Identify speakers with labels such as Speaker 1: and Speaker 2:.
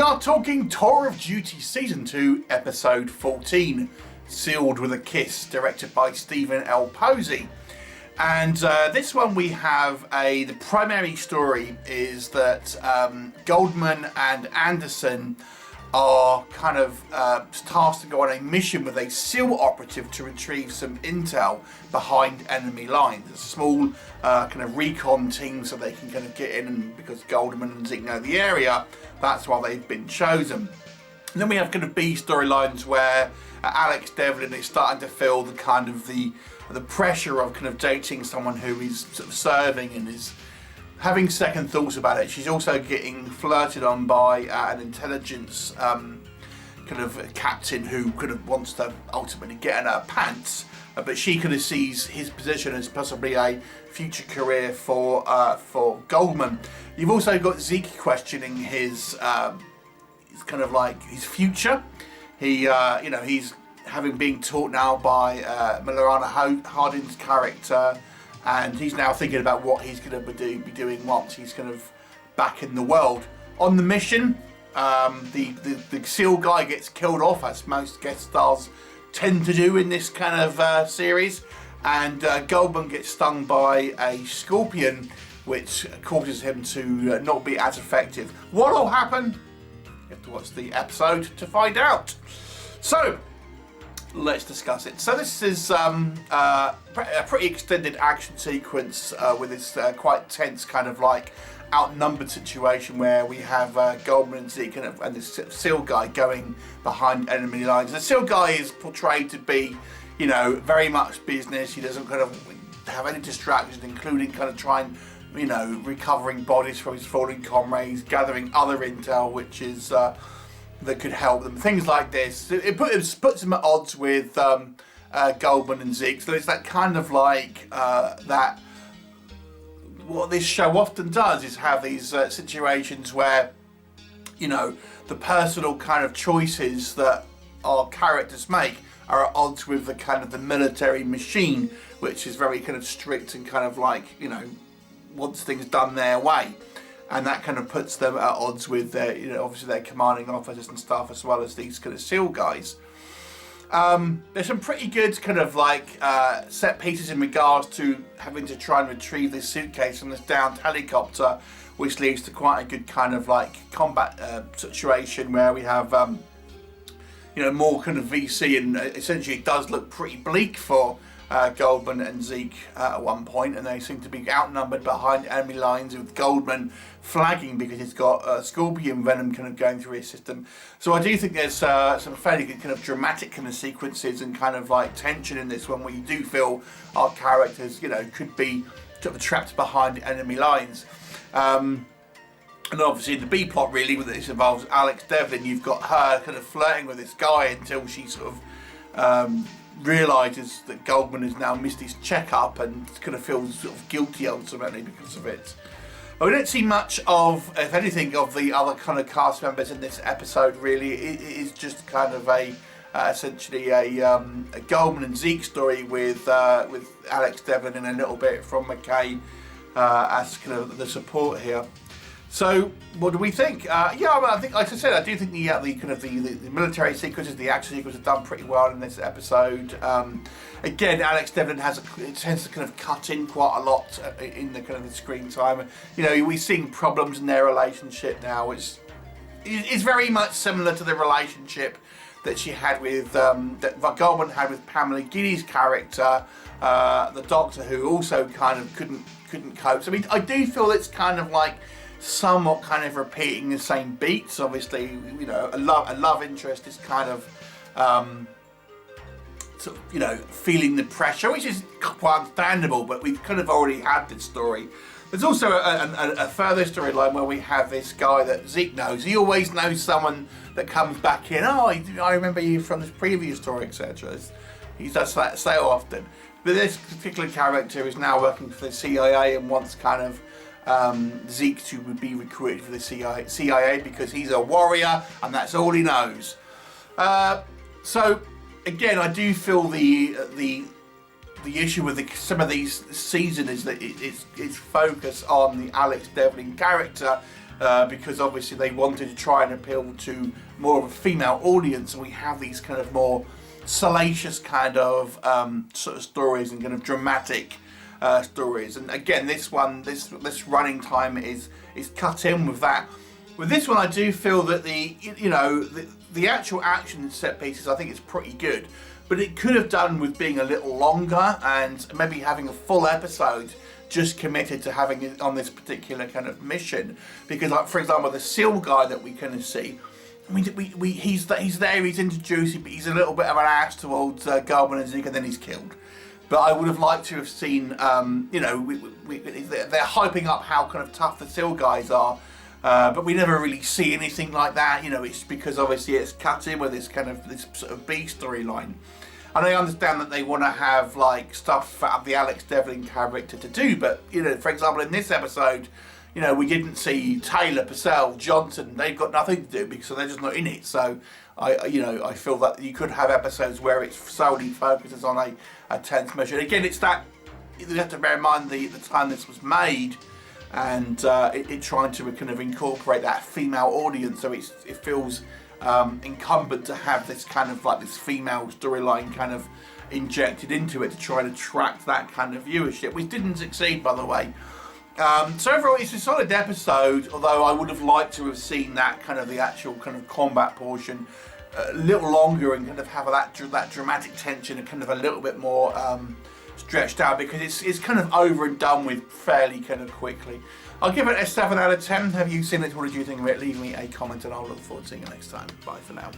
Speaker 1: We are talking Tour of Duty Season 2, Episode 14, Sealed with a Kiss, directed by Stephen L. Posey. And this one we have the primary story is that Goldman and Anderson are kind of tasked to go on a mission with a SEAL operative to retrieve some intel behind enemy lines. A small kind of recon team so they can kind of get in, and because Goldman and Zeke know the area, that's why they've been chosen. And then we have kind of B storylines where Alex Devlin is starting to feel the kind of the pressure of kind of dating someone who is sort of serving and is having second thoughts about it. She's also getting flirted on by an intelligence kind of captain who kind of wants to ultimately get in her pants, but she kind of sees his position as possibly a future career for Goldman. You've also got Zeke questioning his kind of like his future. He he's having been taught now by Milana Hardin's character, and he's now thinking about what he's going to be doing once he's kind of back in the world. On the mission, the SEAL guy gets killed off, as most guest stars tend to do in this kind of series, and Goldman gets stung by a scorpion, which causes him to not be as effective. What will happen? You have to watch the episode to find out. So, let's discuss it. So this is a pretty extended action sequence with this quite tense kind of like outnumbered situation where we have Goldman and Zeke and this SEAL guy going behind enemy lines. The SEAL guy is portrayed to be, you know, very much business. He doesn't kind of have any distractions, including kind of trying, you know, recovering bodies from his fallen comrades, gathering other intel, which is that could help them. Things like this. It puts them at odds with Goldman and Zeke. So it's that kind of like that. What this show often does is have these situations where, you know, the personal kind of choices that our characters make are at odds with the kind of the military machine, which is very kind of strict and kind of like, you know, wants things done their way. And that kind of puts them at odds with their, you know, obviously their commanding officers and stuff, as well as these kind of SEAL guys. There's some pretty good kind of like set pieces in regards to having to try and retrieve this suitcase from this downed helicopter, which leads to quite a good kind of like combat situation where we have, you know, more kind of VC, and essentially it does look pretty bleak for Goldman and Zeke at one point, and they seem to be outnumbered behind enemy lines, with Goldman flagging because he's got scorpion venom kind of going through his system. So I do think there's some fairly good kind of dramatic kind of sequences and kind of like tension in this one, where you do feel our characters, you know, could be sort of trapped behind enemy lines. And obviously the B plot really with this involves Alex Devlin. You've got her kind of flirting with this guy until she sort of realises that Goldman has now missed his checkup and kind of feels sort of guilty ultimately because of it. But we don't see much of, if anything, of the other kind of cast members in this episode really. It is just kind of a essentially a Goldman and Zeke story with Alex Devlin and a little bit from McKay as kind of the support here. So, what do we think? Yeah, I think, like I said, I do think the kind of the military sequences, the action sequences, are done pretty well in this episode. Again, Alex Devlin tends to kind of cut in quite a lot in the kind of the screen time. You know, we're seeing problems in their relationship now. It's very much similar to the relationship that she had with that Goldman had with Pamela Giddy's character, the Doctor, who also kind of couldn't cope. So I mean, I do feel it's kind of like somewhat kind of repeating the same beats. Obviously, you know, a love interest is kind of sort of, you know, feeling the pressure, which is quite understandable, but we've kind of already had this story. There's also a further storyline where we have this guy that Zeke knows. He always knows someone that comes back in. Oh, I remember you from this previous story, etc. He does that so often. But this particular character is now working for the CIA and wants kind of Zeke to be recruited for the CIA because he's a warrior and that's all he knows. So again, I do feel the issue with some of these season is that it's focused on the Alex Devlin character because obviously they wanted to try and appeal to more of a female audience, and we have these kind of more salacious kind of sort of stories and kind of dramatic stories. And again, this running time is cut in with that. With this one, I do feel that the actual action set pieces, I think it's pretty good, but it could have done with being a little longer and maybe having a full episode just committed to having it on this particular kind of mission. Because, like, for example, the SEAL guy that we kind of see, I mean, he's there, he's introduced, but he's a little bit of an ass towards Garman and Zeke, and then he's killed. But I would have liked to have seen, they're hyping up how kind of tough the SEAL guys are, but we never really see anything like that. It's because obviously it's cut in with this sort of B storyline. And I understand that they want to have like stuff for the Alex Devlin character to do, but for example, in this episode, we didn't see Taylor, Purcell, Johnson. They've got nothing to do because they're just not in it. So I feel that you could have episodes where it solely focuses on a tense mission. Again, it's that you have to bear in mind the time this was made, and it trying to kind of incorporate that female audience. So it feels incumbent to have this kind of like this female storyline kind of injected into it to try to attract that kind of viewership, which didn't succeed, by the way. So overall, it's a solid episode, although I would have liked to have seen that kind of the actual kind of combat portion a little longer and kind of have that dramatic tension and kind of a little bit more stretched out, because it's kind of over and done with fairly kind of quickly. I'll give it a 7 out of 10. Have you seen it? What did you think of it? Leave me a comment and I'll look forward to seeing you next time. Bye for now.